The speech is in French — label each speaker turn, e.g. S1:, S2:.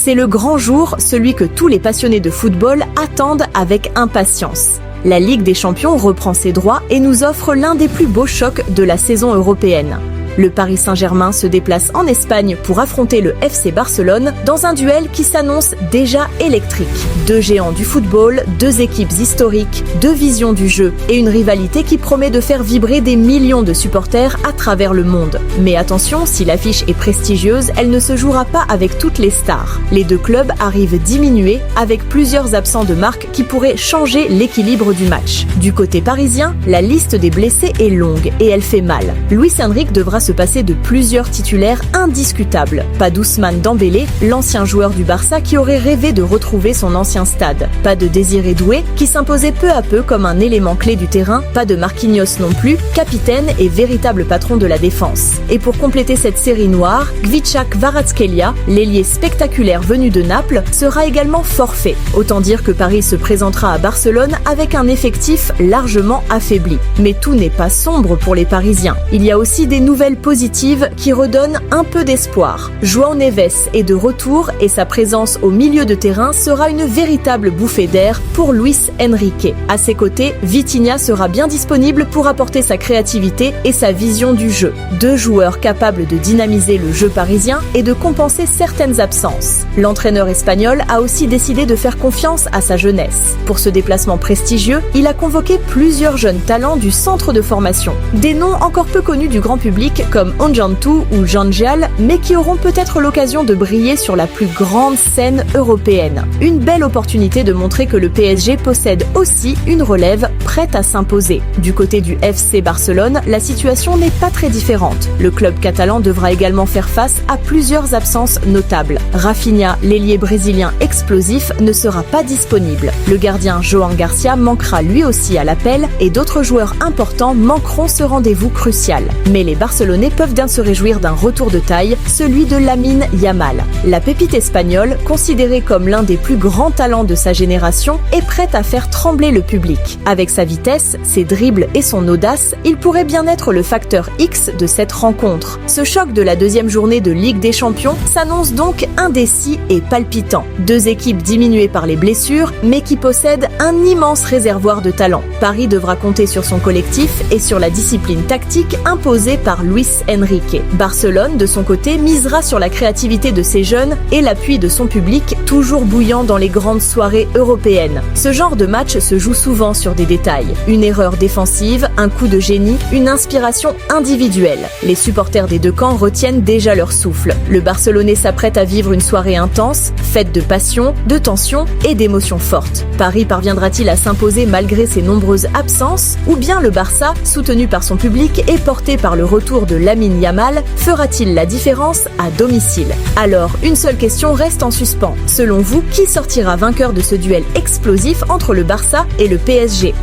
S1: C'est le grand jour, celui que tous les passionnés de football attendent avec impatience. La Ligue des Champions reprend ses droits et nous offre l'un des plus beaux chocs de la saison européenne. Le Paris Saint-Germain se déplace en Espagne pour affronter le FC Barcelone dans un duel qui s'annonce déjà électrique. Deux géants du football, deux équipes historiques, deux visions du jeu et une rivalité qui promet de faire vibrer des millions de supporters à travers le monde. Mais attention, si l'affiche est prestigieuse, elle ne se jouera pas avec toutes les stars. Les deux clubs arrivent diminués avec plusieurs absents de marque qui pourraient changer l'équilibre du match. Du côté parisien, la liste des blessés est longue et elle fait mal. Luis Enrique devra se passer de plusieurs titulaires indiscutables. Pas d'Ousmane Dembélé, l'ancien joueur du Barça qui aurait rêvé de retrouver son ancien stade. Pas de Désiré Doué qui s'imposait peu à peu comme un élément clé du terrain. Pas de Marquinhos non plus, capitaine et véritable patron de la défense. Et pour compléter cette série noire, Khvicha Kvaratskhelia, l'ailier spectaculaire venu de Naples, sera également forfait. Autant dire que Paris se présentera à Barcelone avec un effectif largement affaibli. Mais tout n'est pas sombre pour les Parisiens. Il y a aussi des nouvelles positive qui redonne un peu d'espoir. João Neves est de retour et sa présence au milieu de terrain sera une véritable bouffée d'air pour Luis Enrique. À ses côtés, Vitinha sera bien disponible pour apporter sa créativité et sa vision du jeu. Deux joueurs capables de dynamiser le jeu parisien et de compenser certaines absences. L'entraîneur espagnol a aussi décidé de faire confiance à sa jeunesse. Pour ce déplacement prestigieux, il a convoqué plusieurs jeunes talents du centre de formation. Des noms encore peu connus du grand public comme Onjantu ou Jangial, mais qui auront peut-être l'occasion de briller sur la plus grande scène européenne. Une belle opportunité de montrer que le PSG possède aussi une relève prête à s'imposer. Du côté du FC Barcelone, la situation n'est pas très différente. Le club catalan devra également faire face à plusieurs absences notables. Rafinha, l'ailier brésilien explosif, ne sera pas disponible. Le gardien Joan Garcia manquera lui aussi à l'appel et d'autres joueurs importants manqueront ce rendez-vous crucial. Mais les Barcelonais peuvent bien se réjouir d'un retour de taille, celui de Lamine Yamal. La pépite espagnole, considérée comme l'un des plus grands talents de sa génération, est prête à faire trembler le public. Avec sa vitesse, ses dribbles et son audace, il pourrait bien être le facteur X de cette rencontre. Ce choc de la deuxième journée de Ligue des Champions s'annonce donc indécis et palpitant. Deux équipes diminuées par les blessures, mais qui possèdent un immense réservoir de talent. Paris devra compter sur son collectif et sur la discipline tactique imposée par Luis Enrique. Barcelone, de son côté, misera sur la créativité de ses jeunes et l'appui de son public, toujours bouillant dans les grandes soirées européennes. Ce genre de match se joue souvent sur des détails. Une erreur défensive, un coup de génie, une inspiration individuelle. Les supporters des deux camps retiennent déjà leur souffle. Le Barcelonais s'apprête à vivre une soirée intense, faite de passion, de tension et d'émotions fortes. Paris parviendra-t-il à s'imposer malgré ses nombreuses absences, ou bien le Barça, soutenu par son public et porté par le retour de Lamine Yamal, fera-t-il la différence à domicile? Alors, une seule question reste en suspens. Selon vous, qui sortira vainqueur de ce duel explosif entre le Barça et le PSG?